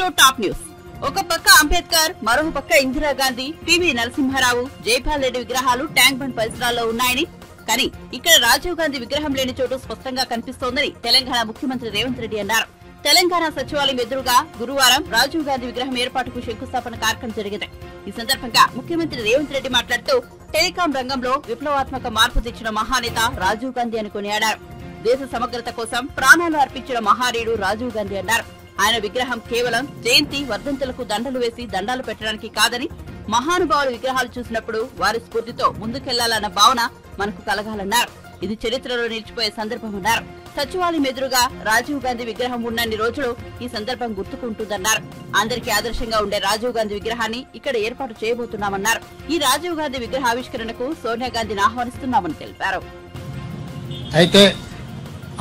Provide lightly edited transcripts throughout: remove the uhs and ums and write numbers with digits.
Welcome to top news. ఒక పక్క అంబేద్కర్, మరో పక్క ఇందిరాగాంధీ, పివి నరసింహారావు, జైపాల్ రెడ్డి విగ్రహాలు ట్యాంక్ బండ్ పరిసరాల్లో ఉన్నాయని, కానీ ఇక్కడ రాజీవ్ గాంధీ విగ్రహం లేని చోటు స్పష్టంగా కనిపిస్తోందని తెలంగాణ ముఖ్యమంత్రి రేవంత్ రెడ్డి అన్నారు. తెలంగాణ సచివాలయం ఎదురుగా గురువారం రాజీవ్ గాంధీ విగ్రహం ఏర్పాటుకు శంకుస్థాపన కార్యక్రమం జరిగింది. ఈ సందర్భంగా ముఖ్యమంత్రి రేవంత్ రెడ్డి మాట్లాడుతూ టెలికాం రంగంలో విప్లవాత్మక మార్పు తెచ్చిన మహానేత రాజీవ్ గాంధీ అని కొనియాడారు. దేశ సమగ్రత కోసం ప్రాణాలు అర్పించిన మహానీయుడు రాజీవ్ గాంధీ అన్నారు. ఆయన విగ్రహం కేవలం జయంతి వర్ధంతులకు దండలు వేసి దండాలు పెట్టడానికి కాదని, మహానుభావుల విగ్రహాలు చూసినప్పుడు వారి స్ఫూర్తితో ముందుకెళ్లాలన్న భావన మనకు కలగాలన్నారు. ఇది చరిత్రలో నిలిచిపోయే సందర్భమన్నారు. సచివాలయం ఎదురుగా రాజీవ్ గాంధీ విగ్రహం ఉన్నన్ని రోజులు ఈ సందర్భం గుర్తుకుంటుందన్నారు. అందరికీ ఆదర్శంగా ఉండే రాజీవ్ గాంధీ విగ్రహాన్ని ఇక్కడ ఏర్పాటు చేయబోతున్నామన్నారు. ఈ రాజీవ్ గాంధీ విగ్రహ ఆవిష్కరణకు సోనియా గాంధీని ఆహ్వానిస్తున్నామని తెలిపారు. అయితే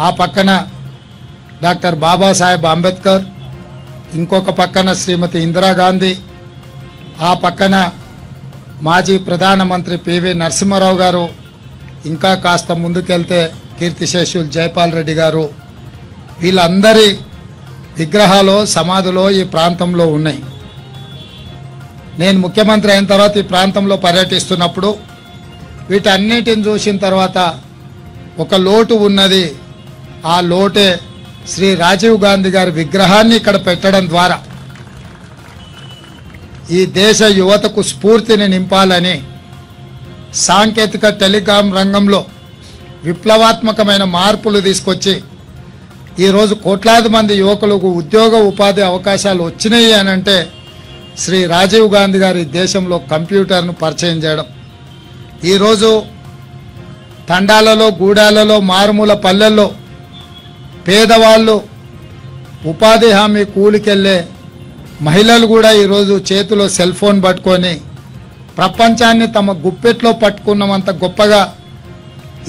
ఆ పక్కన డాక్టర్ బాబాసాహెబ్ అంబేద్కర్, ఇంకొక పక్కన శ్రీమతి ఇందిరాగాంధీ, ఆ పక్కన మాజీ ప్రధానమంత్రి పివి నరసింహారావు గారు, ఇంకా కాస్త ముందుకెళ్తే కీర్తిశేషులు జైపాల్ రెడ్డి గారు, వీళ్ళందరి విగ్రహాలు సమాధులు ఈ ప్రాంతంలో ఉన్నాయి. నేను ముఖ్యమంత్రి అయిన తర్వాత ఈ ప్రాంతంలో పర్యటిస్తున్నప్పుడు వీటన్నిటిని చూసిన తర్వాత ఒక లోటు ఉన్నది. ఆ లోటే శ్రీ రాజీవ్ గాంధీ గారి విగ్రహాన్ని ఇక్కడ పెట్టడం ద్వారా ఈ దేశ యువతకు స్ఫూర్తిని నింపాలని, సాంకేతిక టెలికాం రంగంలో విప్లవాత్మకమైన మార్పులు తీసుకొచ్చి ఈరోజు కోట్లాది మంది యువకులకు ఉద్యోగ ఉపాధి అవకాశాలు వచ్చినాయి అని అంటే శ్రీ రాజీవ్ గాంధీ గారి దేశంలో కంప్యూటర్ను పరిచయం చేయడం. ఈరోజు తండాలలో, గూడాలలో, మారుమూల పల్లెల్లో పేదవాళ్ళు, ఉపాధి హామీ కూలికెళ్ళే మహిళలు కూడా ఈరోజు చేతిలో సెల్ ఫోన్ పట్టుకొని ప్రపంచాన్ని తమ గుప్పెట్లో పట్టుకున్నంత గొప్పగా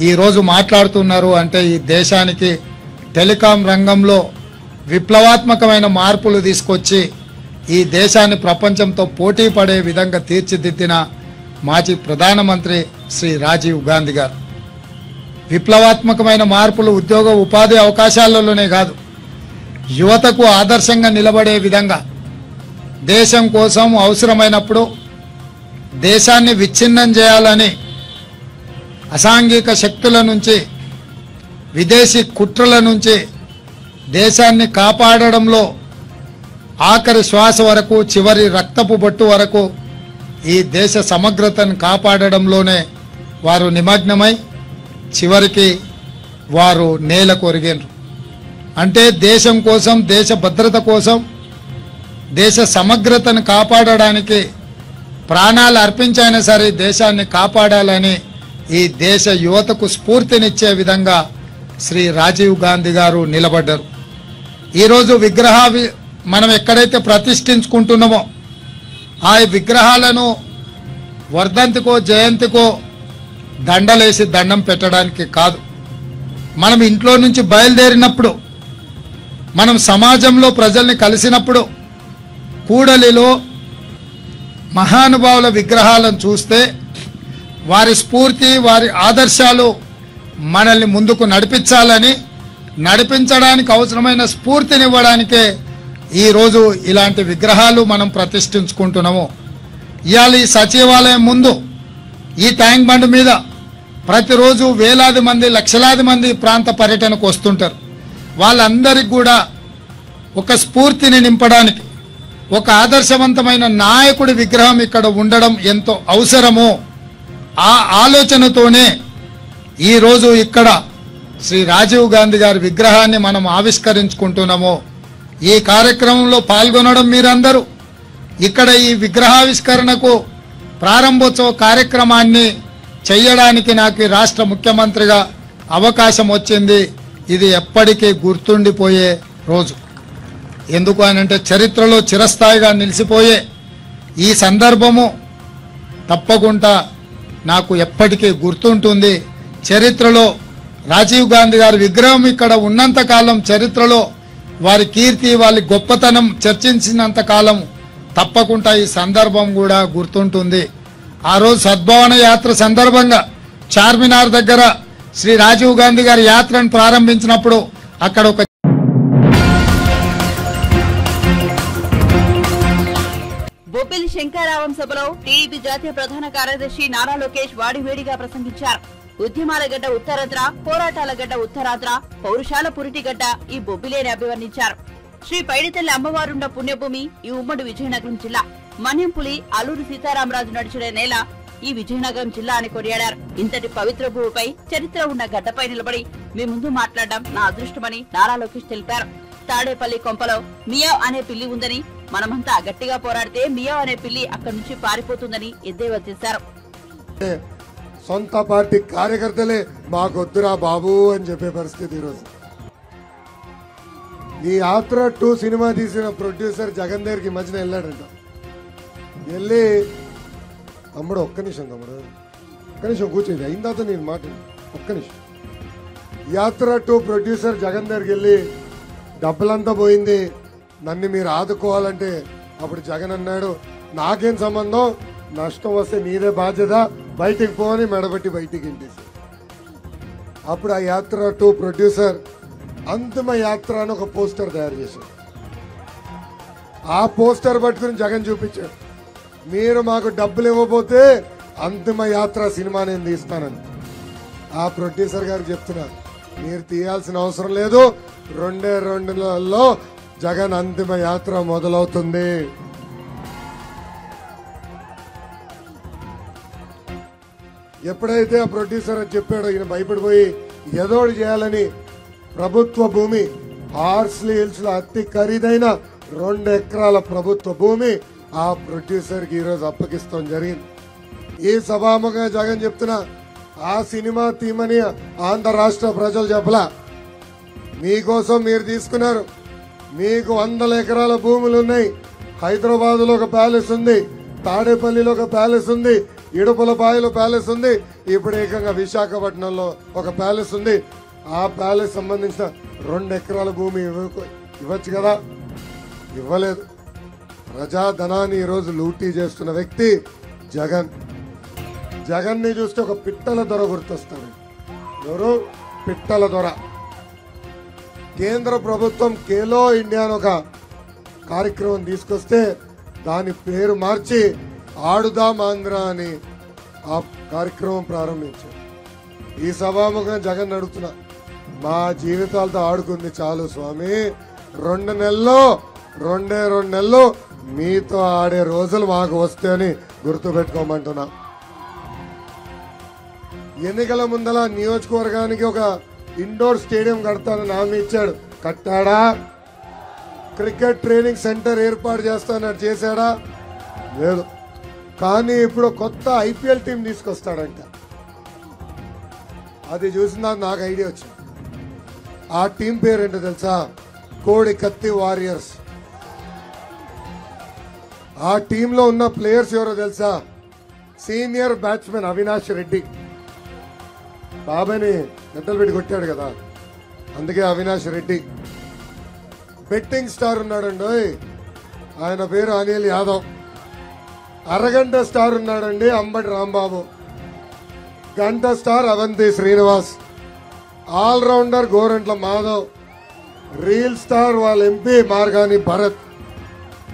ఈరోజు మాట్లాడుతున్నారు. అంటే ఈ దేశానికి టెలికాం రంగంలో విప్లవాత్మకమైన మార్పులు తీసుకొచ్చి ఈ దేశాన్ని ప్రపంచంతో పోటీ పడే విధంగా తీర్చిదిద్దిన మాజీ ప్రధానమంత్రి శ్రీ రాజీవ్ గాంధీ గారు. విప్లవాత్మకమైన మార్పులు ఉద్యోగ ఉపాధి అవకాశాలలోనే కాదు, యువతకు ఆదర్శంగా నిలబడే విధంగా దేశం కోసం అవసరమైనప్పుడు దేశాన్ని విచ్ఛిన్నం చేయాలని అసాంఘిక శక్తుల నుంచి, విదేశీ కుట్రల నుంచి దేశాన్ని కాపాడడంలో ఆఖరి శ్వాస వరకు, చివరి రక్తపు బొట్టు వరకు ఈ దేశ సమగ్రతను కాపాడడంలోనే వారు నిమగ్నమై చివరికి వారు నేల కొరిగారు. అంటే దేశం కోసం, దేశ భద్రత కోసం, దేశ సమగ్రతను కాపాడడానికి ప్రాణాలు అర్పించైనా సరే దేశాన్ని కాపాడాలని ఈ దేశ యువతకు స్ఫూర్తినిచ్చే విధంగా శ్రీ రాజీవ్ గాంధీ గారు నిలబడ్డారు. ఈరోజు మనం ఎక్కడైతే ప్రతిష్ఠించుకుంటున్నామో ఆ విగ్రహాలను వర్ధంతికో, జయంతికో దండలేసి దండం పెట్టడానికి కాదు. మనం ఇంట్లో నుంచి బయలుదేరినప్పుడు, మనం సమాజంలో ప్రజల్ని కలిసినప్పుడు కూడలిలో మహానుభావుల విగ్రహాలను చూస్తే వారి స్ఫూర్తి, వారి ఆదర్శాలు మనల్ని ముందుకు నడిపించడానికి అవసరమైన స్ఫూర్తినివ్వడానికే ఈరోజు ఇలాంటి విగ్రహాలు మనం ప్రతిష్ఠించుకుంటున్నాము. ఇవాళ ఈ సచివాలయం ముందు ఈ ట్యాంక్ బండ్ మీద ప్రతిరోజు వేలాది మంది, లక్షలాది మంది ప్రాంత పర్యటనకు వస్తుంటారు. వాళ్ళందరికీ కూడా ఒక స్ఫూర్తిని నింపడానికి ఒక ఆదర్శవంతమైన నాయకుడి విగ్రహం ఇక్కడ ఉండడం ఎంతో అవసరమో ఆ ఆలోచనతోనే ఈరోజు ఇక్కడ శ్రీ రాజీవ్ గాంధీ గారి విగ్రహాన్ని మనం ఆవిష్కరించుకుంటున్నాము. ఈ కార్యక్రమంలో పాల్గొనడం మీరందరూ, ఇక్కడ ఈ విగ్రహావిష్కరణకు ప్రారంభోత్సవ కార్యక్రమాన్ని చేయడానికి నాకు రాష్ట్ర ముఖ్యమంత్రిగా అవకాశం వచ్చింది. ఇది ఎప్పటికీ గుర్తుండిపోయే రోజు. ఎందుకు అనంటే చరిత్రలో చిరస్థాయిగా నిలిచిపోయే ఈ సందర్భము తప్పకుండా నాకు ఎప్పటికీ గుర్తుంటుంది. చరిత్రలో రాజీవ్ గాంధీ గారి విగ్రహం ఇక్కడ ఉన్నంతకాలం, చరిత్రలో వారి కీర్తి, వారి గొప్పతనం చర్చించినంత కాలం తప్పకుండా ఈ సందర్భం కూడా గుర్తుంటుంది. ఆ రోజు సద్భావన యాత్ర సందర్భంగా చార్మినార్ దగ్గర శ్రీ రాజీవ్ గాంధీ గారి యాత్రను ప్రారంభించినప్పుడు అక్కడ ఒక శంకరావం సభలో టీడీపీ జాతీయ ప్రధాన కార్యదర్శి నారా లోకేష్ వాడివేడిగా ప్రసంగించారు. ఉద్యమాల గడ్డ ఉత్తరాంధ్ర, పోరాటాల గడ్డ ఉత్తరాంధ్ర, పౌరుషాల పురిటి గడ్డ ఈ బొబ్బిలేని అభివర్ణించారు. శ్రీ పైడితల్లి అమ్మవారున్న పుణ్యభూమి ఈ ఉమ్మడి విజయనగరం జిల్లా. మన్యంపులి, అల్లూరి సీతారామరాజు నడిచిన నేల ఈ విజయనగరం జిల్లా అని కొనియాడారు. ఇంతటి పవిత్ర భూమిపై చరిత్ర ఉన్న గడ్డపై నిలబడి మీ ముందు మాట్లాడడం నా అదృష్టమని నారా లోకేష్ తెలిపారు. తాడేపల్లి కొంపలో మియావ్ అనే పిల్లి ఉందని, మనమంతా గట్టిగా పోరాడితే మియావ్ అనే పిల్లి అక్కడి నుంచి పారిపోతుందని ఎద్దేవా చేశారు. సొంత పార్టీ కార్యకర్తలే మాకొద్దురా బాబు అని చెప్పే పరిస్థితి ఈరోజు. ఈ యాత్ర 2 సినిమా తీసిన ప్రొడ్యూసర్ జగన్ దగ్గరికి మధ్యన వెళ్ళాడంట. వెళ్ళి తమ్ముడు ఒక్క నిమిషం కూర్చోండి, అయిన తర్వాత నేను ఒక్క నిమిషం. యాత్ర 2 ప్రొడ్యూసర్ జగన్ దగ్గరికి వెళ్ళి డబ్బులంతా పోయింది, నన్ను మీరు ఆదుకోవాలంటే అప్పుడు జగన్ అన్నాడు, నాకేం సంబంధం, నష్టం వస్తే నీదే బాధ్యత, బయటికి పోని మెడబెట్టి బయటికి వెళ్ళేసి. అప్పుడు ఆ యాత్ర 2 ప్రొడ్యూసర్ అంతిమ యాత్ర అని ఒక పోస్టర్ తయారు చేశాడు. ఆ పోస్టర్ పట్టుకుని జగన్ చూపించాడు, మీరు మాకు డబ్బులు ఇవ్వబోతే అంతిమ యాత్ర సినిమా నేను తీస్తానని. ఆ ప్రొడ్యూసర్ గారు చెప్తున్నా, మీరు తీయాల్సిన అవసరం లేదు, 2 నెలల్లో జగన్ అంతిమ యాత్ర మొదలవుతుంది. ఎప్పుడైతే ఆ ప్రొడ్యూసర్ చెప్పాడో ఈయన భయపడిపోయి ఎదోడు చేయాలని ప్రభుత్వ భూమి హార్స్లీ హిల్స్ లో అతి ఖరీదైన 2 ఎకరాల ప్రభుత్వ భూమి ఆ ప్రొడ్యూసర్ కి ఈరోజు అప్పగిస్తాం జరిగింది. ఈ సభాముఖంగా జగన్ చెప్తున్నా, ఆ సినిమా తీమని ఆంధ్ర రాష్ట్ర ప్రజలు చెప్పలా, మీకోసం మీరు తీసుకున్నారు. మీకు 100 ఎకరాల భూములు ఉన్నాయి. హైదరాబాద్ లో ఒక ప్యాలెస్ ఉంది, తాడేపల్లిలో ఒక ప్యాలెస్ ఉంది, ఇడుపులపాయలో ప్యాలెస్ ఉంది, ఇప్పుడు ఏకంగా విశాఖపట్నంలో ఒక ప్యాలెస్ ఉంది. ఆ ప్యాలెస్ సంబంధించిన 2 ఎకరాల భూమి ఇవ్వచ్చు కదా, ఇవ్వలేదు. ప్రజాధనాన్ని ఈరోజు లూటీ చేస్తున్న వ్యక్తి జగన్. జగన్ ని చూస్తే ఒక పిట్టల దొర గుర్తొస్తాడు. ఎవరు? పిట్టల దొర. కేంద్ర ప్రభుత్వం ఖేలో ఇండియా అని ఒక కార్యక్రమం తీసుకొస్తే దాని పేరు మార్చి ఆడుదాం ఆంధ్ర అని ఆ కార్యక్రమం ప్రారంభించారు. ఈ సభాముఖంగా జగన్ అడుగుతున్నా, మా జీవితాలతో ఆడుకుంది చాలు స్వామి, 2 నెలల్లో మీతో ఆడే రోజులు మాకు వస్తే అని గుర్తుపెట్టుకోమంటున్నా. ఎన్నికల ముందల నియోజకవర్గానికి ఒక ఇండోర్ స్టేడియం కడతానని హామీ ఇచ్చాడు, కట్టాడా? క్రికెట్ ట్రైనింగ్ సెంటర్ ఏర్పాటు చేస్తానని చేశాడా? లేదు. కానీ ఇప్పుడు కొత్త ఐపీఎల్ టీం తీసుకొస్తాడంట. అది చూసిన నాకు ఐడియా వచ్చింది. ఆ టీం పేరేంటో తెలుసా? కోడి కత్తి వారియర్స్. ఆ టీంలో ఉన్న ప్లేయర్స్ ఎవరో తెలుసా? Senior batsmen Avinash Reddy. బాబాని గంటలు పెట్టి కొట్టాడు కదా, అందుకే అవినాష్ రెడ్డి. బెట్టింగ్ స్టార్ ఉన్నాడండి, ఆయన పేరు అనిల్ యాదవ్. అరగంట స్టార్ ఉన్నాడండి, అంబటి రాంబాబు. గంట star Avanthi Srinivas. All rounder Gorantla Madhav. Reel star వాళ్ళ ఎంపీ మార్గాని భరత్.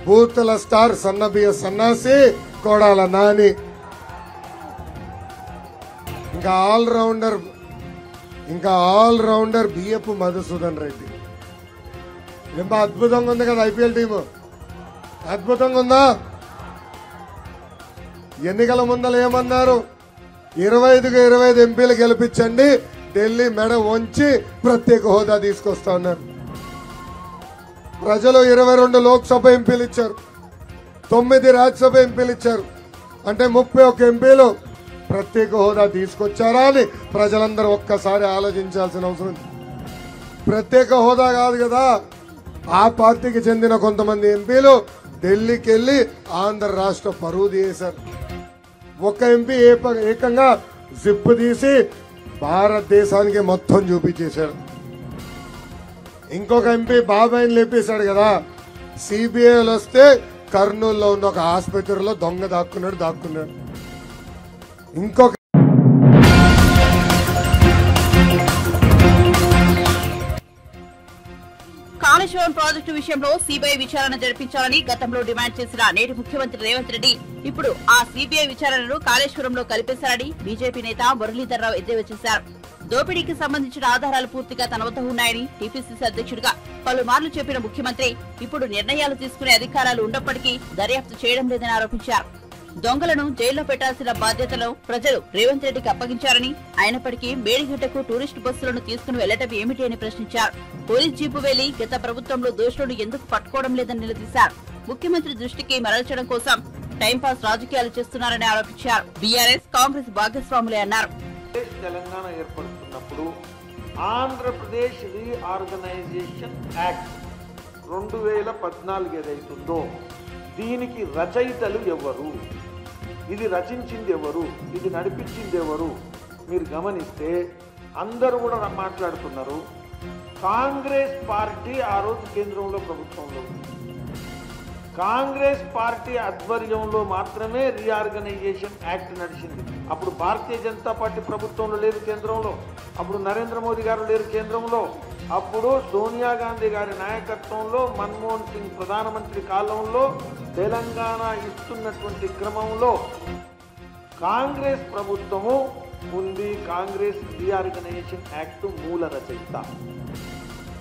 బూతుల స్టార్ సన్నబియ్య సన్నాసి కోడాల నాని. ఇంకా ఆల్రౌండర్ బియ్యపు మధుసూదన్ రెడ్డి. ఎంత అద్భుతంగా ఉంది కదా ఐపీఎల్ టీము, అద్భుతంగా ఉందా? ఎన్నికల ముందల ఏమన్నారు? 25కి 25 ఎంపీలు గెలిపించండి, ఢిల్లీ మెడ వంచి ప్రత్యేక హోదా తీసుకొస్తా ఉన్నారు. ప్రజలు 22 లోక్సభ ఎంపీలు ఇచ్చారు, 9 రాజ్యసభ ఎంపీలు ఇచ్చారు, అంటే 31 ఎంపీలు ప్రత్యేక హోదా తీసుకొచ్చారా అని ప్రజలందరూ ఒక్కసారి ఆలోచించాల్సిన అవసరం. ప్రత్యేక హోదా కాదు కదా, ఆ పార్టీకి చెందిన కొంతమంది ఎంపీలు ఢిల్లీకి వెళ్లి ఆంధ్ర రాష్ట్ర పరువు తీశారు. ఒక ఎంపీ ఏకంగా జిప్ తీసి భారతదేశానికి మొత్తం చూపించేశాడు. ఇంకొక ఎంపీ బాబాయిని లేపేశాడు కదా. సిబిఐలు వస్తే కర్నూలులో ఉన్న ఒక ఆసుపత్రిలో దొంగ దాక్కున్నాడు. ఇంకొక కాళేశ్వరం పోలవరం ప్రాజెక్టు విషయంలో సిబిఐ విచారణ జరిపించాలని గతంలో డిమాండ్ చేసిన నేటి ముఖ్యమంత్రి రేవంత్ రెడ్డి ఇప్పుడు ఆ సిబిఐ విచారణను కాళేశ్వరంలో కలిపేశారని బీజేపీ నేత మురళీధర్రావు ఎద్దేవా చేశారు. దోపిడీకి సంబంధించిన ఆధారాలు పూర్తిగా తన వద్ద ఉన్నాయని టీపీసీసీ అధ్యక్షుడిగా పలుమార్లు చెప్పిన ముఖ్యమంత్రి ఇప్పుడు నిర్ణయాలు తీసుకునే అధికారాలు ఉన్నప్పటికీ దర్యాప్తు చేయడం లేదని ఆరోపించారు. దొంగలను జైల్లో పెట్టాల్సిన బాధ్యతను ప్రజలు రేవంత్ రెడ్డికి అప్పగించారని, అయినప్పటికీ మేడిగడ్డకు టూరిస్టు బస్సులను తీసుకుని వెళ్లటం ఏమిటి అని ప్రశ్నించారు. పోలీస్ జీపు వెళ్లి గత ప్రభుత్వంలో దోషులను ఎందుకు పట్టుకోవడం లేదని నిలదీశారు. ముఖ్యమంత్రి దృష్టికి మరల్చడం కోసం టైంపాస్ రాజకీయాలు చేస్తున్నారని ఆరోపించారు. బీఆర్ఎస్ కాంగ్రెస్ భాగస్వాములే అన్నారు. తెలంగాణ ఏర్పడుతున్నప్పుడు ఆంధ్రప్రదేశ్ రీఆర్గనైజేషన్ యాక్ట్ 2014 ఏదైతుందో దీనికి రచయితలు ఎవరు, ఇది రచించింది ఎవరు, ఇది నడిపించింది ఎవరు మీరు గమనిస్తే అందరూ కూడా మాట్లాడుతున్నారు. కాంగ్రెస్ పార్టీ ఆ రోజు కేంద్రంలో ప్రభుత్వంలో ఉంది. కాంగ్రెస్ పార్టీ ఆధ్వర్యంలో మాత్రమే రీఆర్గనైజేషన్ యాక్ట్ నడిచింది. అప్పుడు భారతీయ జనతా పార్టీ ప్రభుత్వంలో లేదు కేంద్రంలో, అప్పుడు నరేంద్ర మోదీ గారు లేరు కేంద్రంలో, అప్పుడు సోనియా గాంధీ గారి నాయకత్వంలో మన్మోహన్ సింగ్ ప్రధానమంత్రి కాలంలో తెలంగాణ ఇస్తున్నటువంటి క్రమంలో కాంగ్రెస్ ప్రభుత్వము ఉంది. కాంగ్రెస్ రీఆర్గనైజేషన్ యాక్ట్ మూల రచయిత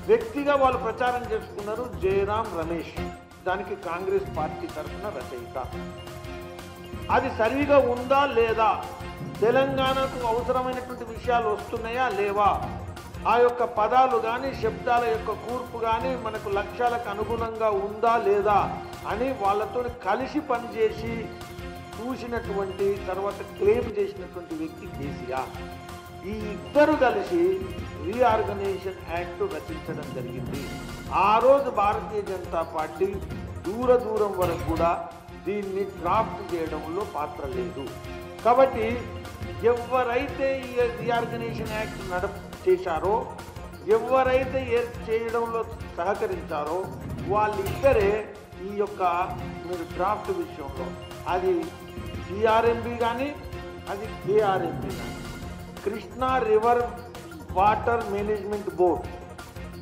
వ్యక్తిగా వాళ్ళు ప్రచారం చేసుకున్నారు జయరాం రమేష్, దానికి కాంగ్రెస్ పార్టీ తరఫున రచయిత. అది సరిగా ఉందా లేదా, తెలంగాణకు అవసరమైనటువంటి విషయాలు వస్తున్నాయా లేవా, ఆ యొక్క పదాలు కానీ శబ్దాల యొక్క కూర్పు కానీ మనకు లక్ష్యాలకు అనుగుణంగా ఉందా లేదా అని వాళ్ళతో కలిసి పనిచేసి చూసినటువంటి తర్వాత క్లెయిమ్ చేసినటువంటి వ్యక్తి కేసీఆర్. ఈ ఇద్దరు కలిసి రీఆర్గనైజేషన్ యాక్ట్ రచించడం జరిగింది. ఆ రోజు భారతీయ జనతా పార్టీ దూరం వరకు కూడా దీన్ని డ్రాఫ్ట్ చేయడంలో పాత్ర లేదు. కాబట్టి ఎవరైతే ఈ రీఆర్గనైజేషన్ యాక్ట్ చేశారో, ఎవరైతే చేయడంలో సహకరించారో వాళ్ళిద్దరే ఈ యొక్క మీరు డ్రాఫ్ట్ విషయంలో అది సిఆర్ఎంబి కానీ అది కేఆర్ఎంబి కానీ Krishna river water management board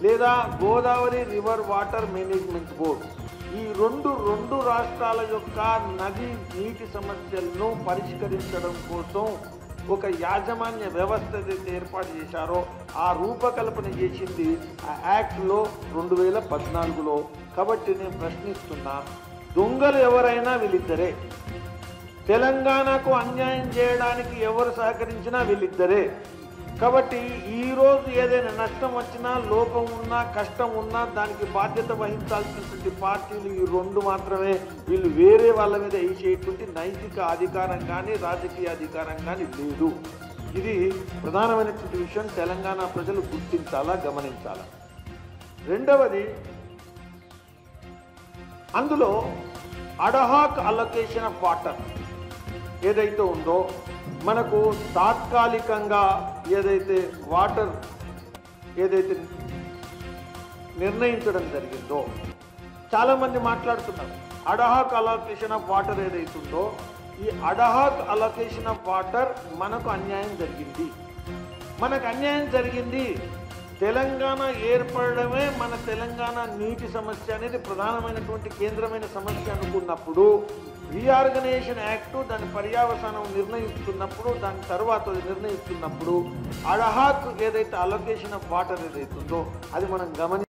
లేదా Godavari river water management board ఈ రెండు రాష్ట్రాల యొక్క నది నీటి సమస్యలను పరిష్కరించడం కోసం ఒక యాజమాన్య వ్యవస్థ ఏదైతే ఏర్పాటు చేశారో ఆ రూపకల్పన చేసింది ఆ యాక్ట్లో 2014లో. కాబట్టి నేను ప్రశ్నిస్తున్నా, దొంగలు ఎవరైనా వీళ్ళిద్దరే, తెలంగాణకు అన్యాయం చేయడానికి ఎవరు సహకరించినా వీళ్ళిద్దరే. కాబట్టి ఈరోజు ఏదైనా నష్టం వచ్చినా, లోపం ఉన్నా, కష్టం ఉన్నా దానికి బాధ్యత వహించాల్సినటువంటి పార్టీలు ఈ రెండు మాత్రమే. వీళ్ళు వేరే వాళ్ళ మీద వేసేటువంటి నైతిక అధికారం కానీ రాజకీయ అధికారం కానీ లేదు. ఇది ప్రధానమైనటువంటి విషయం, తెలంగాణ ప్రజలు గుర్తించాలా, గమనించాలా. రెండవది, అందులో అడహాక్ అలొకేషన్ ఆఫ్ వాటర్ ఏదైతే ఉందో మనకు తాత్కాలికంగా ఏదైతే వాటర్ ఏదైతే నిర్ణయించడం జరిగిందో చాలామంది మాట్లాడుతున్నారు. అడహాక్ అలొకేషన్ ఆఫ్ వాటర్ ఏదైతే ఉందో ఈ అడహాక్ అలొకేషన్ ఆఫ్ వాటర్ మనకు అన్యాయం జరిగింది. మనకు అన్యాయం జరిగింది. తెలంగాణ ఏర్పడమే మన తెలంగాణ నీటి సమస్య అనేది ప్రధానమైనటువంటి కేంద్రమైన సమస్య అనుకున్నప్పుడు రీఆర్గనైజేషన్ యాక్ట్ దాని పర్యావసానం నిర్ణయిస్తున్నప్పుడు దాని తర్వాత నిర్ణయిస్తున్నప్పుడు అడహాక్ ఏదైతే అలొకేషన్ ఆఫ్ వాటర్ ఏదైతుందో అది మనం గమని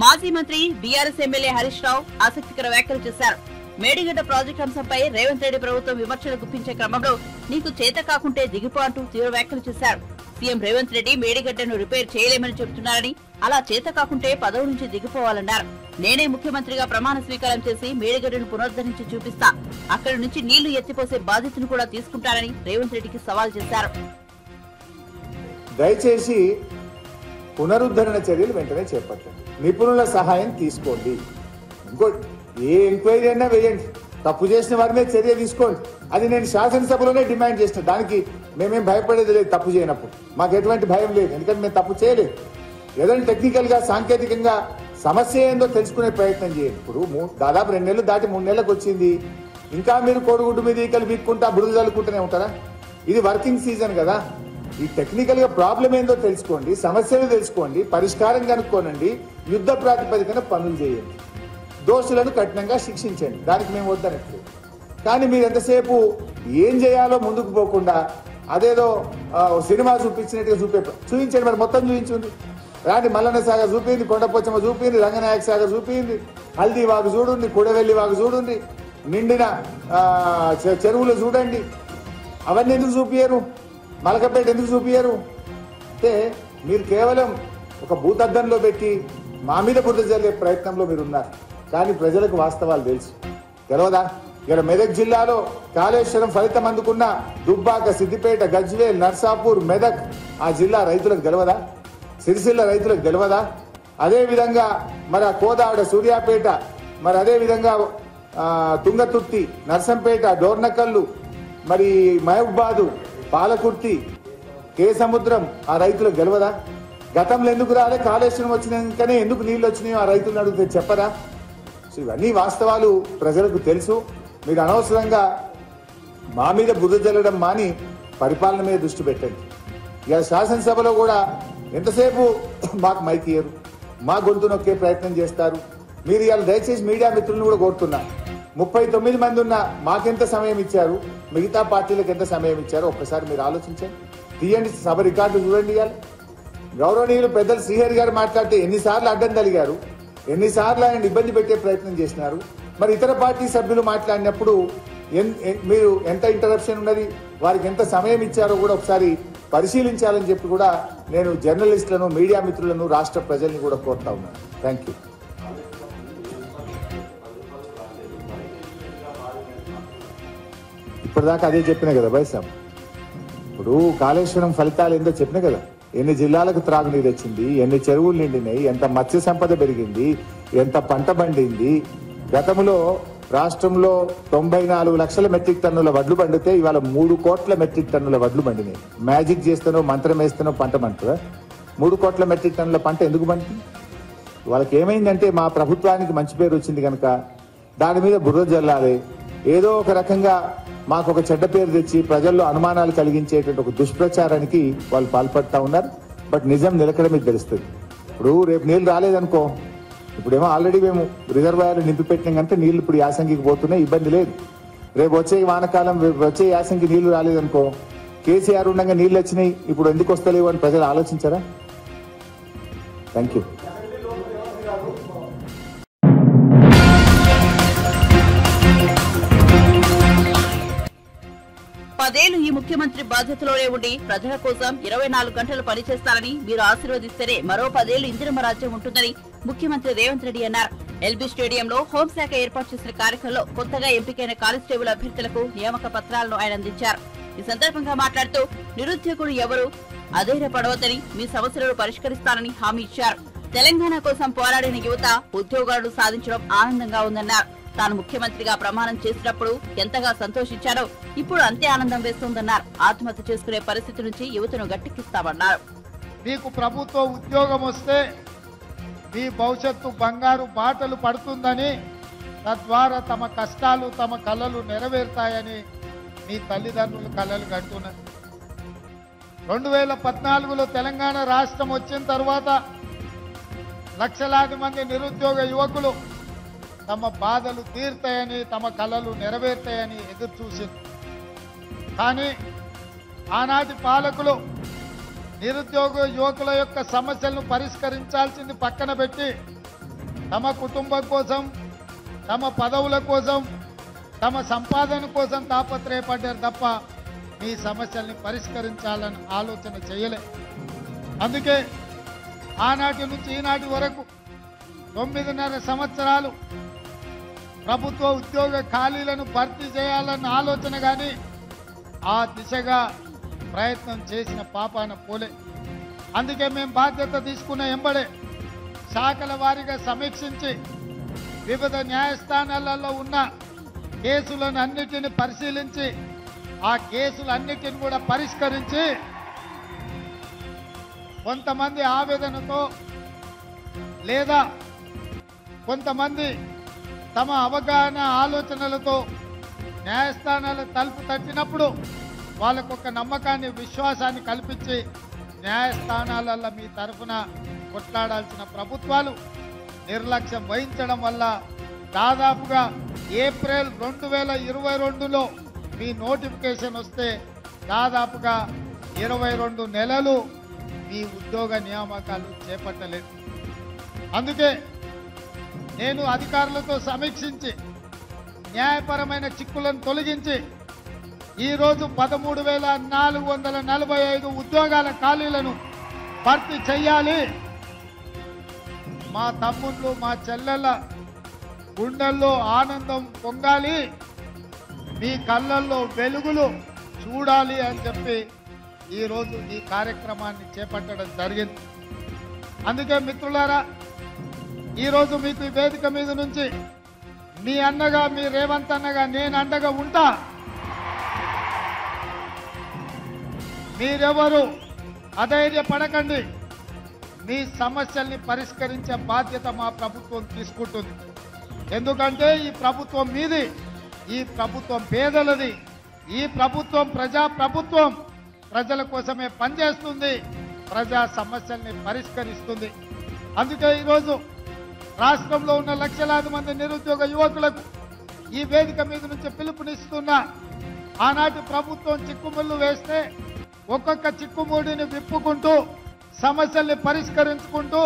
మాజీ మంత్రి బీఆర్ఎస్ ఎమ్మెల్యే హరీష్ రావు ఆసక్తికర వ్యాఖ్యలు చేశారు. మేడిగడ్డ ప్రాజెక్టు అంశంపై రేవంత్ రెడ్డి ప్రభుత్వం విమర్శలు గుప్పించే క్రమంలో నీకు చేత కాకుంటే దిగిపో అంటూ తీవ్ర వ్యాఖ్యలు చేశారు. సీఎం రేవంత్ రెడ్డి మేడిగడ్డను రిపేర్ చేయలేమని చెబుతున్నారని, అలా చేత కాకుంటే పదవి నుంచి దిగిపోవాలన్నారు. నేనే ముఖ్యమంత్రిగా ప్రమాణ స్వీకారం చేసి మేడిగడ్డను పునరుద్ధరించి చూపిస్తా, అక్కడి నుంచి నీళ్లు ఎత్తిపోసే బాధ్యతను కూడా తీసుకుంటారని రేవంత్ రెడ్డికి సవాల్ చేశారు. దయచేసి పునరుద్ధరణ చర్యలు వెంటనే చేపట్టండి, నిపుణుల సహాయం తీసుకోండి. ఇంకోటి, ఏ ఎంక్వైరీ అయినా వేయండి, తప్పు చేసిన వారి మీద చర్య తీసుకోండి. అది నేను శాసనసభలోనే డిమాండ్ చేసిన, దానికి మేమేం భయపడేది లేదు. తప్పు చేయనప్పుడు మాకు ఎటువంటి భయం లేదు, ఎందుకంటే మేము తప్పు చేయలేదు. ఏదైనా టెక్నికల్ గా సాంకేతికంగా సమస్య ఏందో తెలుసుకునే ప్రయత్నం చేయండి. ఇప్పుడు దాదాపు 2 నెలలు దాటి 3 నెలలకు వచ్చింది, ఇంకా మీరు కోడిగుడ్డు మీద ఈకలు వీక్కుంటా బురుదు చల్లుకుంటూనే ఉంటారా? ఇది వర్కింగ్ సీజన్ కదా, ఈ టెక్నికల్ గా ప్రాబ్లం ఏందో తెలుసుకోండి, సమస్యలు తెలుసుకోండి, పరిష్కారం కనుక్కోనండి, యుద్ధ ప్రాతిపదికన పనులు చేయండి, దోషులను కఠినంగా శిక్షించండి. దానికి మేము వద్దనట్లేదు. కానీ మీరు ఎంతసేపు ఏం చేయాలో ముందుకు పోకుండా అదేదో సినిమా చూపించినట్టుగా చూపించండి. మరి మొత్తం చూపించింది. రాండి, మల్లన్న సాగర్ చూపింది, కొండపోచమ్మ చూపింది, రంగనాయక సాగర్ చూపింది, హల్దీ వాగు చూడండి, కూడవెల్లి వాగు చూడండి, నిండిన చెరువులు చూడండి. అవన్నీ ఎందుకు చూపించరు? మలకపేట ఎందుకు చూపించరు? అంటే మీరు కేవలం ఒక భూతద్దంలో పెట్టి మా మీద బురద జల్లే ప్రయత్నంలో మీరు ఉన్నారు. కానీ ప్రజలకు వాస్తవాలు తెలుసు. తెలవదా? ఇలా మెదక్ జిల్లాలో కాళేశ్వరం ఫలితం అందుకున్న దుబ్బాక, సిద్దిపేట, గజ్వేల్, నర్సాపూర్, మెదక్ ఆ జిల్లా రైతులకు తెలవదా? సిరిసిల్ల రైతులకు తెలవదా? అదేవిధంగా మరి ఆ కోదాడ, సూర్యాపేట, మరి అదేవిధంగా తుంగతుర్తి, నర్సంపేట, డోర్నకల్లు, మరి మహబూబాదు, పాలకుర్తి, కేసముద్రం ఆ రైతులకు గెలవదా? గతంలో ఎందుకు రాలే? కాళేశ్వరం వచ్చినాకనే ఎందుకు నీళ్ళు వచ్చినాయో ఆ రైతులను అడిగితే చెప్పరా? సో ఇవన్నీ వాస్తవాలు ప్రజలకు తెలుసు. మీరు అనవసరంగా మా మీద బురద జల్లడం మాని పరిపాలన మీద దృష్టి పెట్టండి. ఇక శాసనసభలో కూడా ఎంతసేపు మాకు మైక్ ఇయ్యరు, మా గొంతు నొక్కే ప్రయత్నం చేస్తారు. మీరు ఇవాళ దయచేసి మీడియా మిత్రులను కూడా కోరుతున్నా, 39 మంది ఉన్న మాకెంత సమయం ఇచ్చారు, మిగతా పార్టీలకు ఎంత సమయం ఇచ్చారో ఒక్కసారి మీరు ఆలోచించండి. తీయండి, సభ రికార్డు చూడండి. ఇవాళ గౌరవనీయులు పెద్దలు శ్రీహరి గారు మాట్లాడితే ఎన్నిసార్లు అడ్డం తలిగారు, ఎన్నిసార్లు ఆయన ఇబ్బంది పెట్టే ప్రయత్నం చేసినారు. మరి ఇతర పార్టీ సభ్యులు మాట్లాడినప్పుడు మీరు ఎంత ఇంటరప్షన్ ఉన్నది, వారికి ఎంత సమయం ఇచ్చారో కూడా ఒకసారి పరిశీలించాలని చెప్పి కూడా నేను జర్నలిస్టులను, మీడియా మిత్రులను, రాష్ట్ర ప్రజల్ని కూడా కోరుతా ఉన్నాను. Thank you. ఇప్పటిదాకా అదే చెప్పినా కదా బైసాబ్. ఇప్పుడు కాళేశ్వరం ఫలితాలు ఏందో చెప్పినా కదా. ఎన్ని జిల్లాలకు త్రాగునీరు వచ్చింది, ఎన్ని చెరువులు నిండినాయి, ఎంత మత్స్య సంపద పెరిగింది, ఎంత పంట పండింది. గతంలో రాష్ట్రంలో 94 లక్షల మెట్రిక్ టన్నుల వడ్లు పండితే ఇవాళ 3 కోట్ల మెట్రిక్ టన్నుల వడ్లు పండినాయి. మ్యాజిక్ చేస్తానో మంత్రం వేస్తానో పంట పండుతుందా? 3 కోట్ల మెట్రిక్ టన్నుల పంట ఎందుకు పండుతుంది? వాళ్ళకి ఏమైందంటే మా ప్రభుత్వానికి మంచి పేరు వచ్చింది కనుక దాని మీద బుర్ర జల్లాలి, ఏదో ఒక రకంగా మాకు ఒక చెడ్డ పేరు తెచ్చి ప్రజల్లో అనుమానాలు కలిగించేటువంటి ఒక దుష్ప్రచారానికి వాళ్ళు పాల్పడతా ఉన్నారు. బట్ నిజం నిలకడ మీకు తెలుస్తుంది. ఇప్పుడు రేపు నీళ్లు రాలేదనుకో, ఇప్పుడేమో ఆల్రెడీ మేము రిజర్వాయర్లు నింపి పెట్టినాం కంటే నీళ్లు ఇప్పుడు యాసంగికి పోతున్నాయి, ఇబ్బంది లేదు. రేపు వచ్చే వానకాలం, వచ్చే యాసంగి నీళ్లు రాలేదనుకో, కేసీఆర్ ఉండగా నీళ్లు వచ్చినాయి ఇప్పుడు ఎందుకు వస్తలేవు అని ప్రజలు ఆలోచించారా? Thank you. పదేళ్లు ఈ ముఖ్యమంత్రి బాధ్యతలోనే ఉండి ప్రజల కోసం 24 గంటలు పనిచేస్తారని మీరు ఆశీర్వదిస్తేనే మరో 10 ఏళ్లు ఇందిరమ్మ రాజ్యం ఉంటుందని ముఖ్యమంత్రి రేవంత్ రెడ్డి అన్నారు. ఎల్బీ స్టేడియంలో హోంశాఖ ఏర్పాటు చేసిన కార్యక్రమంలో కొత్తగా ఎంపికైన కానిస్టేబుల్ అభ్యర్థులకు నియామక పత్రాలను ఆయన అందించారు. ఈ సందర్భంగా మాట్లాడుతూ నిరుద్యోగులు ఎవరు అధైర్యపడవద్దని, మీ సమస్యలను పరిష్కరిస్తానని హామీ ఇచ్చారు. తెలంగాణ కోసం పోరాడిన యువత ఉద్యోగాలను సాధించడం ఆనందంగా ఉందన్నారు. తాను ముఖ్యమంత్రిగా ప్రమాణం చేసినప్పుడు ఎంతగా సంతోషించారో ఇప్పుడు అంతే ఆనందం వేస్తోందన్నారు. ఆత్మహత్య చేసుకునే పరిస్థితి నుంచి యువతను గట్టెక్కిస్తామన్నారు. మీకు ప్రభుత్వ ఉద్యోగం వస్తే మీ భవిష్యత్తు బంగారు బాటలు పడుతుందని, తద్వారా తమ కష్టాలు, తమ కలలు నెరవేరుతాయని మీ తల్లిదండ్రులు కలలు కంటున్నారు. 2014లో తెలంగాణ రాష్ట్రం వచ్చిన తర్వాత లక్షలాది మంది నిరుద్యోగ యువకులు తమ బాధలు తీరుతాయని, తమ కలలు నెరవేరుతాయని ఎదురు చూసింది. కానీ ఆనాటి పాలకులు నిరుద్యోగ యువకుల యొక్క సమస్యలను పరిష్కరించాల్సింది పక్కన పెట్టి తమ కుటుంబం కోసం, తమ పదవుల కోసం, తమ సంపాదన కోసం తాపత్రయపడ్డారు తప్ప మీ సమస్యల్ని పరిష్కరించాలని ఆలోచన చేయలే. అందుకే ఆనాటి నుంచి ఈనాటి వరకు 9.5 సంవత్సరాలు ప్రభుత్వ ఉద్యోగ ఖాళీలను భర్తీ చేయాలన్న ఆలోచన కానీ ఆ దిశగా ప్రయత్నం చేసిన పాపాన పోలే. అందుకే మేము బాధ్యత తీసుకున్న ఎంబడే శాఖల వారీగా సమీక్షించి వివిధ న్యాయస్థానాలలో ఉన్న కేసులను అన్నిటిని పరిశీలించి ఆ కేసులన్నిటిని కూడా పరిష్కరించి కొంతమంది ఆవేదనతో లేదా కొంతమంది తమ అవగాహన ఆలోచనలతో న్యాయస్థానాల తలుపు తట్టినప్పుడు వాళ్ళకు ఒక నమ్మకాన్ని విశ్వాసాన్ని కల్పించి న్యాయస్థానాలలో మీ తరఫున కొట్లాడాల్సిన ప్రభుత్వాలు నిర్లక్ష్యం వహించడం వల్ల దాదాపుగా ఏప్రిల్ 2022లో మీ నోటిఫికేషన్ వస్తే దాదాపుగా 22 నెలలు మీ ఉద్యోగ నియామకాలు చేపట్టలేదు. అందుకే నేను అధికారులతో సమీక్షించి న్యాయపరమైన చిక్కులను తొలగించి ఈరోజు 13,445 ఉద్యోగాల ఖాళీలను భర్తీ చెయ్యాలి. మా తమ్ముళ్ళు మా చెల్లెళ్ళ గుండెల్లో ఆనందం పొంగాలి, మీ కళ్ళల్లో వెలుగులు చూడాలి అని చెప్పి ఈరోజు ఈ కార్యక్రమాన్ని చేపట్టడం జరిగింది. అందుకే మిత్రులారా, ఈరోజు మీకు ఈ వేదిక మీద నుంచి మీ అన్నగా మీ రేవంత్ అన్నగా నేను అండగా ఉంటా. మీరెవరు అధైర్యపడకండి. మీ సమస్యల్ని పరిష్కరించే బాధ్యత మా ప్రభుత్వం తీసుకుంటుంది. ఎందుకంటే ఈ ప్రభుత్వం మీది, ఈ ప్రభుత్వం పేదలది, ఈ ప్రభుత్వం ప్రజా ప్రభుత్వం, ప్రజల కోసమే పనిచేస్తుంది, ప్రజా సమస్యల్ని పరిష్కరిస్తుంది. అందుకే ఈరోజు రాష్ట్రంలో ఉన్న లక్షలాది మంది నిరుద్యోగ యువకులకు ఈ వేదిక మీద నుంచి పిలుపునిస్తున్నా. ఆనాటి ప్రభుత్వం చిక్కుముళ్ళు వేస్తే ఒక్కొక్క చిక్కుముడిని విప్పుకుంటూ సమస్యల్ని పరిష్కరించుకుంటూ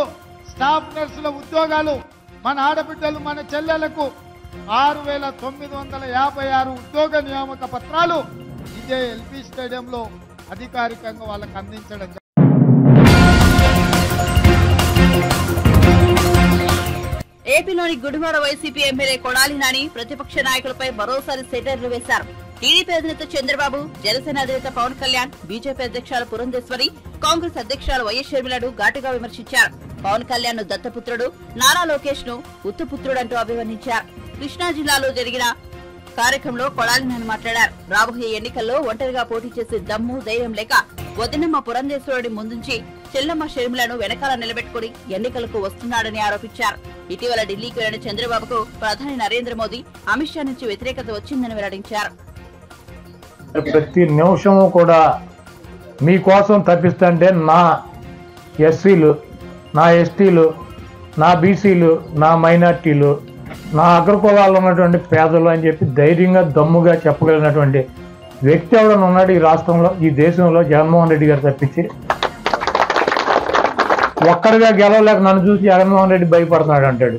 స్టాఫ్ నర్సుల ఉద్యోగాలు మన ఆడబిడ్డలు మన చెల్లెలకు 6,956 ఉద్యోగ నియామక పత్రాలు ఇదే ఎల్బీ స్టేడియంలో అధికారికంగా వాళ్ళకు అందించడం. ఏపీలోని గుడివాడ వైసీపీ ఎమ్మెల్యే కొడాలి నాని ప్రతిపక్ష నాయకులపై మరోసారి సెటైర్లు వేశారు. టీడీపీ అధినేత చంద్రబాబు, జనసేన అధినేత పవన్ కళ్యాణ్, బీజేపీ అధ్యక్షులు పురంధేశ్వరి, కాంగ్రెస్ అధ్యక్షులు వైఎస్ షర్మిలను ఘాటుగా విమర్శించారు. పవన్ కళ్యాణ్ ను దత్తపుత్రుడు, నారా లోకేష్ ను ఉత్తుపుత్రుడంటూ అభివర్ణించారు. కృష్ణా జిల్లాలో జరిగిన కార్యక్రమంలో కొడాలి నాని మాట్లాడారు. రాబోయే ఎన్నికల్లో ఒంటరిగా పోటీ చేసే దమ్ము ధైర్యం లేక వదినమ్మ పురంధేశ్వరుడి ముందుంచి చెల్లమ్మ షర్మిలను వెనకాల నిలబెట్టుకుని ఎన్నికలకు వస్తున్నాడని ఆరోపించారు. ఇటీవల ఢిల్లీకి వెళ్లిన చంద్రబాబుకు ప్రధాని నరేంద్ర మోదీ, అమిత్ షా నుంచి వ్యతిరేకత వచ్చిందని వెల్లడించారు. ప్రతి నిమిషము కూడా మీకోసం తప్పిస్తుంటే నా ఎస్సీలు, నా ఎస్టీలు, నా బీసీలు, నా మైనార్టీలు, నా అగ్రకులాల్లో ఉన్నటువంటి పేదలు అని చెప్పి ధైర్యంగా దమ్ముగా చెప్పగలిగినటువంటి వ్యక్తి ఎవడన్నా ఉన్నాడు ఈ రాష్ట్రంలో, ఈ దేశంలో? జగన్మోహన్ రెడ్డి గారు తప్పించి ఒక్కడిగా గెలవలేక నన్ను చూసి జగన్మోహన్ రెడ్డి భయపడుతున్నాడు అంటాడు.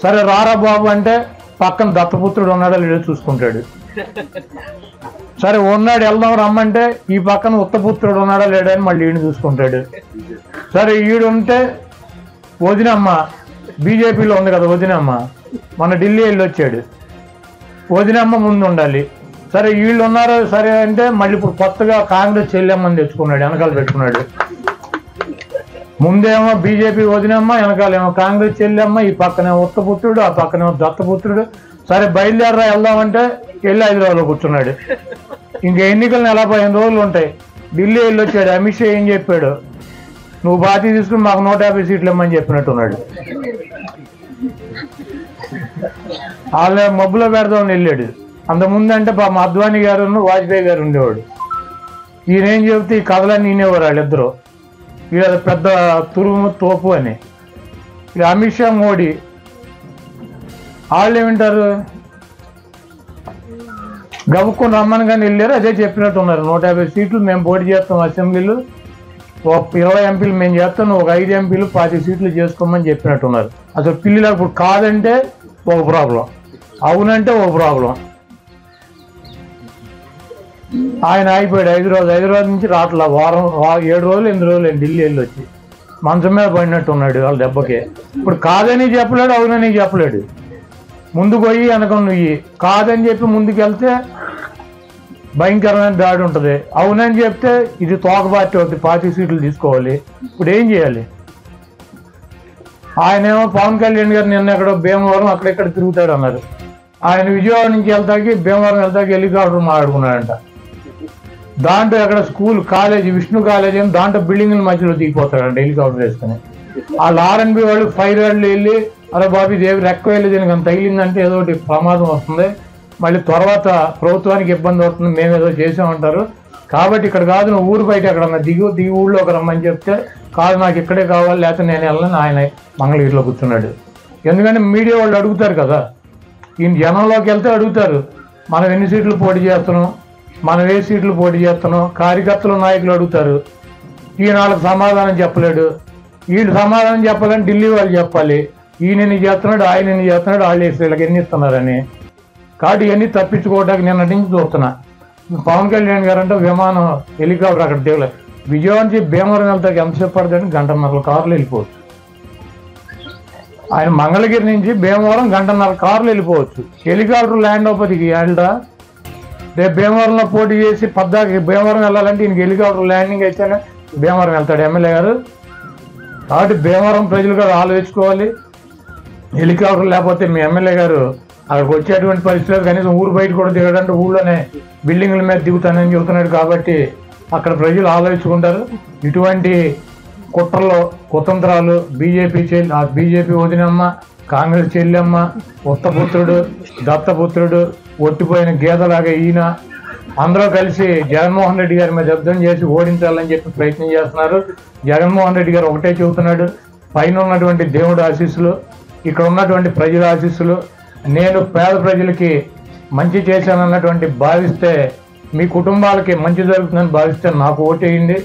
సరే రారా బాబు అంటే పక్కన దత్తపుత్రుడు ఉన్నాడో లేడో చూసుకుంటాడు. సరే ఉన్నాడు వెళ్దాం రమ్మంటే ఈ పక్కన ఉత్తపుత్రుడు ఉన్నాడా లేడా అని మళ్ళీ ఈయన చూసుకుంటాడు. సరే ఈడు ఉంటే వదినమ్మ బీజేపీలో ఉంది కదా, వదినమ్మ మన ఢిల్లీ వెళ్ళి వచ్చాడు, వదినమ్మ ముందు ఉండాలి. సరే వీళ్ళు ఉన్నారు సరే అంటే మళ్ళీ ఇప్పుడు కొత్తగా కాంగ్రెస్ చెల్లెమ్మని తెచ్చుకున్నాడు, వెనకాల పెట్టుకున్నాడు. ముందేమో బీజేపీ వదినమ్మ, వెనకాలేమో కాంగ్రెస్ చెల్లెమ్మ, ఈ పక్కనేమో ఉత్తపుత్రుడు, ఆ పక్కనేమో దత్తపుత్రుడు. సరే బయలుదేరరా వెళ్దామంటే వెళ్ళి హైదరాబాద్లో కూర్చున్నాడు. ఇంకా ఎన్నికలు 15 రోజులు ఉంటాయి. ఢిల్లీ వెళ్ళి వచ్చాడు. అమిత్ షా ఏం చెప్పాడు? నువ్వు బాధ్యత తీసుకుని మాకు 150 సీట్లు ఇమ్మని చెప్పినట్టున్నాడు. వాళ్ళ మబ్బులో పెడదామని వెళ్ళాడు. అంతకుముందు అంటే మా అద్వానీ గారు వాజ్పేయి గారు ఉండేవాడు. ఈయనేం చెబితే ఈ కథలన్నీ ఈనేవారు వాళ్ళిద్దరూ. వీళ్ళ పెద్ద తురుము తోపు అని. ఇక అమిత్ షా మోడీ వాళ్ళు ఏమింటారు, గబుక్కుని రమ్మని కానీ వెళ్ళారు, అదే చెప్పినట్టు ఉన్నారు. 150 సీట్లు మేము పోటీ చేస్తాం, అసెంబ్లీలు ఒక 20 ఎంపీలు మేము చేస్తాం, ఒక 5 ఎంపీలు 40 సీట్లు చేసుకోమని చెప్పినట్టున్నారు. అసలు పిల్లలకు ఇప్పుడు కాదంటే ఒక ప్రాబ్లం, అవునంటే ఒక ప్రాబ్లం. ఆయన అయిపోయాడు. హైదరాబాద్ నుంచి రాట్లా 7 రోజులు 8 రోజులు ఢిల్లీ వెళ్ళి వచ్చి మంచం మీద పడినట్టు ఉన్నాడు వాళ్ళ దెబ్బకే. ఇప్పుడు కాదని చెప్పలేడు, అవునని చెప్పలేడు. ముందుకు పోయి వెనక నువ్వు కాదని చెప్పి ముందుకు వెళ్తే భయంకరమైన దాడి ఉంటుంది, అవునని చెప్తే ఇది తోక పార్టీ అవుతుంది, 40 సీట్లు తీసుకోవాలి. ఇప్పుడు ఏం చేయాలి? ఆయనేమో పవన్ కళ్యాణ్ గారు నిన్న ఎక్కడో భీమవరం అక్కడెక్కడ తిరుగుతాడు అన్నారు. ఆయన విజయవాడ నుంచి వెళ్తాకి భీమవరం వెళ్తాకి హెలికాప్టర్ మాట్లాడుకున్నాడంట. దాంట్లో ఎక్కడ స్కూల్ కాలేజీ విష్ణు కాలేజీ అని దాంట్లో బిల్డింగ్ల మధ్యలో దిగిపోతాడంట హెలికాప్టర్ వేసుకుని. వాళ్ళు ఆర్ఎన్బి వాళ్ళు ఫైర్ వాళ్ళు వెళ్ళి అరే బాబు ఇదేవి రెక్క వెళ్ళి దీనికి అంత తగిలిందంటే ఏదో ఒకటి ప్రమాదం వస్తుంది, మళ్ళీ తర్వాత ప్రభుత్వానికి ఇబ్బంది అవుతుంది, మేము ఏదో చేసామంటారు, కాబట్టి ఇక్కడ కాదు, నువ్వు ఊరు బయట ఎక్కడన్నా దిగి ఊళ్ళోకి రమ్మని చెప్తే కాదు నాకు ఇక్కడే కావాలి, లేకపోతే నేను వెళ్ళను, ఆయన మంగళగిరిలో కూర్చున్నాడు. ఎందుకంటే మీడియా వాళ్ళు అడుగుతారు కదా, ఈయన జనంలోకి వెళ్తే అడుగుతారు మనం ఎన్ని సీట్లు పోటీ చేస్తున్నాం, మనం ఏ సీట్లు పోటీ చేస్తున్నాం, కార్యకర్తలు నాయకులు అడుగుతారు. ఈయన వాళ్ళకి సమాధానం చెప్పలేడు. వీళ్ళు సమాధానం చెప్పాలని ఢిల్లీ వాళ్ళు చెప్పాలి, ఈయన ఎన్ని చేస్తున్నాడు, ఆయన ఎన్ని చేస్తున్నాడు, వాళ్ళు వేసి వీళ్ళకి ఎన్ని ఇస్తున్నారని. కాబట్టి ఇవన్నీ తప్పించుకోవడానికి నిన్నటి నుంచి చూస్తున్నా. పవన్ కళ్యాణ్ గారు అంటే విమానం హెలికాప్టర్ అక్కడ దిగలేదు. విజయవాడ నుంచి భీమవరం వెళ్తాకి ఎంతసేపు పడుతుంది? 1.5 కార్లు వెళ్ళిపోవచ్చు. ఆయన మంగళగిరి నుంచి భీమవరం 1.5 కార్లు వెళ్ళిపోవచ్చు. హెలికాప్టర్ ల్యాండ్ అవుతుంది ఏళ్ళ రేపు భీమవరంలో పోటీ చేసి పద్దాకి భీమవరం వెళ్ళాలంటే ఈయనకి హెలికాప్టర్ ల్యాండింగ్ అయితేనే భీమవరం వెళ్తాడు ఎమ్మెల్యే గారు. కాబట్టి భీమవరం ప్రజలు కూడా ఆలోచించుకోవాలి. హెలికాప్టర్ లేకపోతే మీ ఎమ్మెల్యే గారు అక్కడికి వచ్చేటువంటి పరిస్థితులు, కనీసం ఊరు బయట కూడా దిగడంటే ఊళ్ళోనే బిల్డింగ్ల మీద దిగుతానని చెబుతున్నాడు. కాబట్టి అక్కడ ప్రజలు ఆలోచించుకుంటారు. ఇటువంటి కుట్రలో కుతంత్రాలు బీజేపీ వదినమ్మ, కాంగ్రెస్ చెల్లెమ్మ, ఉత్తపుత్రుడు, దత్తపుత్రుడు, ఒట్టిపోయిన గీతలాగా ఈయన అందరూ కలిసి జగన్మోహన్ రెడ్డి గారి మీద యుద్ధం చేసి ఓడించాలని చెప్పి ప్రయత్నం చేస్తున్నారు. జగన్మోహన్ రెడ్డి గారు ఒకటే చెబుతున్నాడు, పైన ఉన్నటువంటి దేవుడు ఆశీస్సులు, ఇక్కడ ఉన్నటువంటి ప్రజల ఆశీస్సులు, నేను పేద ప్రజలకి మంచి చేశానన్నటువంటి భావిస్తే, మీ కుటుంబాలకి మంచి జరుగుతుందని భావిస్తే నాకు ఓటేయండి,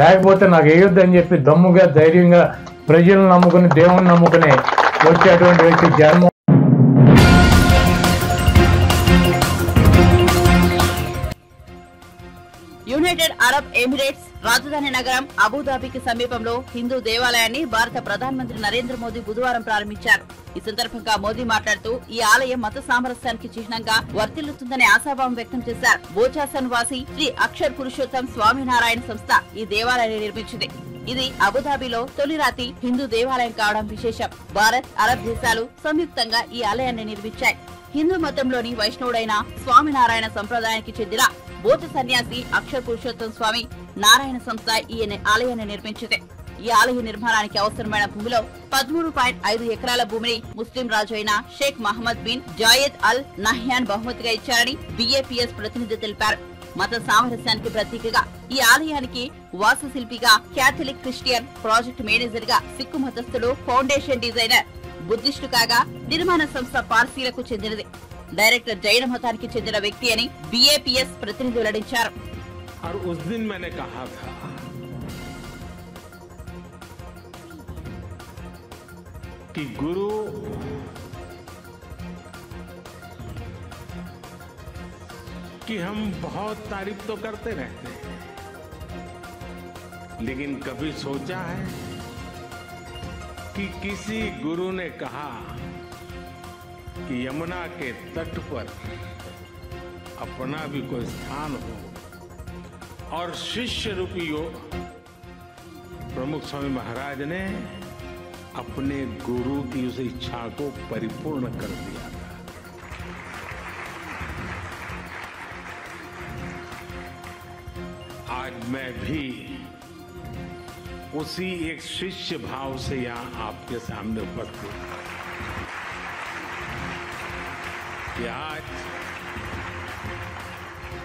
లేకపోతే నాకు వేయొద్దని చెప్పి దమ్ముగా ధైర్యంగా ప్రజలను నమ్ముకుని దేవుని నమ్ముకుని వచ్చేటువంటి వ్యక్తి జగన్మోహన్. యునైటెడ్ అరబ్ ఎమిరేట్స్ రాజధాని నగరం అబుదాబికి సమీపంలో హిందూ దేవాలయాన్ని భారత ప్రధానమంత్రి నరేంద్ర మోదీ బుధవారం ప్రారంభించారు. ఈ సందర్భంగా మోదీ మాట్లాడుతూ ఈ ఆలయం మత సామరస్యానికి చిహ్నంగా వర్తిల్లుతుందని ఆశాభావం వ్యక్తం చేశారు. బోచాసన్ వాసి శ్రీ అక్షర్ పురుషోత్తం స్వామినారాయణ సంస్థ ఈ దేవాలయాన్ని నిర్మించింది. ఇది అబుదాబిలో తొలి రాతి హిందూ దేవాలయం కావడం విశేషం. భారత్, అరబ్ దేశాలు సంయుక్తంగా ఈ ఆలయాన్ని నిర్మించాయి. హిందూ మతంలోని వైష్ణవుడైన స్వామినారాయణ సంప్రదాయానికి చెందిన బౌద్ధ సన్యాసి అక్షర్ పురుషోత్తం స్వామి నారాయణ సంస్థ ఈ ఆలయాన్ని నిర్మించింది. ఈ ఆలయ నిర్మాణానికి అవసరమైన భూమిలో 13.5 ఎకరాల భూమిని ముస్లిం రాజు అయిన Sheikh Mohammed bin Zayed Al Nahyan బహుమతిగా ఇచ్చారని బీఏపీఎస్ ప్రతినిధి తెలిపారు. మత సామరస్యానికి ప్రతీకగా ఈ ఆలయానికి వాస్తుశిల్పిగా క్యాథలిక్ క్రిస్టియన్, ప్రాజెక్ట్ మేనేజర్ గా సిక్కు మతస్థుడు, ఫౌండేషన్ డిజైనర్ బుద్ధిస్టు కాగా నిర్మాణ సంస్థ పార్సీలకు చెందినది. డైరెక్టర్ జైన మతానికి చెందిన వ్యక్తి అని బీఏపీఎస్ ప్రతినిధి వెల్లడించారు. कि गुरु की हम बहुत तारीफ तो करते रहते हैं, लेकिन कभी सोचा है कि किसी गुरु ने कहा कि यमुना के तट पर अपना भी कोई स्थान हो और शिष्य रूपी प्रमुख स्वामी महाराज ने अपने गुरु की उस इच्छा को परिपूर्ण कर दिया था। आज मैं भी उसी एक शिष्य भाव से यहां आपके सामने उपस्थित हूं कि आज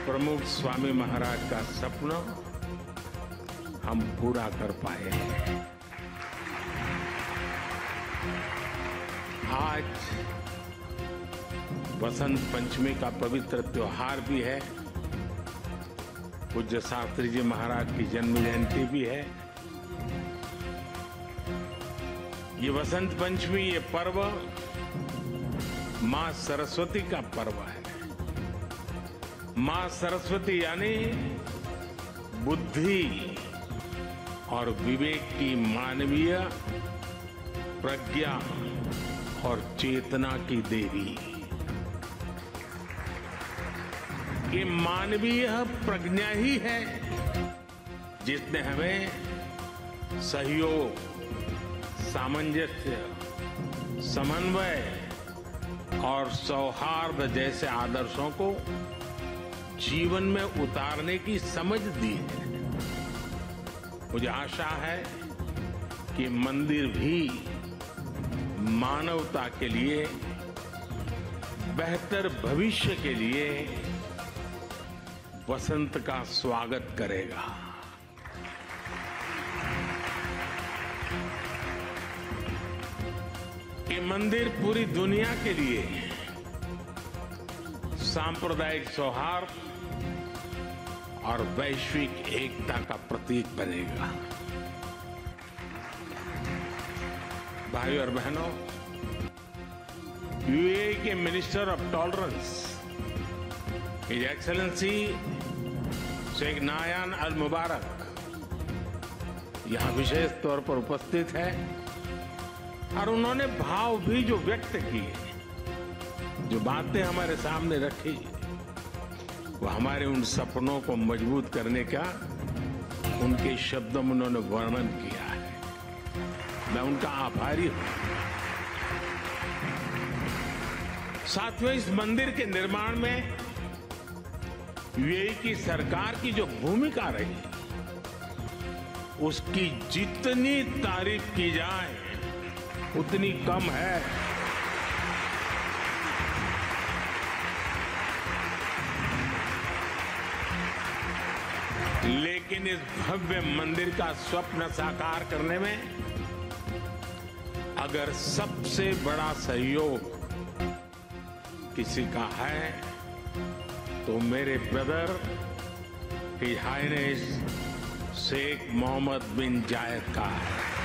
प्रमुख स्वामी महाराज का सपना हम पूरा कर पाए हैं। आज वसंत पंचमी का पवित्र त्योहार भी है, पूज्य शास्त्री जी महाराज की जन्म जयंती भी है। ये वसंत पंचमी, ये पर्व मां सरस्वती का पर्व है। मां सरस्वती यानी बुद्धि और विवेक की मानवीय प्रज्ञा और चेतना की देवी। ये मानवीय प्रज्ञा ही है जिसने हमें सहयोग, सामंजस्य, समन्वय और सौहार्द जैसे आदर्शों को जीवन में उतारने की समझ दी है। मुझे आशा है कि मंदिर भी मानवता के लिए, बेहतर भविष्य के लिए वसंत का स्वागत करेगा। ये मंदिर पूरी दुनिया के लिए सांप्रदायिक सौहार्द और वैश्विक एकता का प्रतीक बनेगा। भाइयों और बहनों, यूएई के minister of tolerance his excellency Sheikh Nahyan Al Mubarak यहां विशेष तौर पर उपस्थित है और उन्होंने भाव भी जो व्यक्त किए, जो बातें हमारे सामने रखी, वो हमारे उन सपनों को मजबूत करने का उनके शब्दों में उन्होंने वर्णन किया है। मैं उनका आभारी हूं। साथियों, इस मंदिर के निर्माण में यूएई की सरकार की जो भूमिका रही, उसकी जितनी तारीफ की जाए उतनी कम है। लेकिन इस भव्य मंदिर का स्वप्न साकार करने में अगर सबसे बड़ा सहयोग किसी का है तो मेरे brother his highness Sheikh Mohammed bin Zayed का है।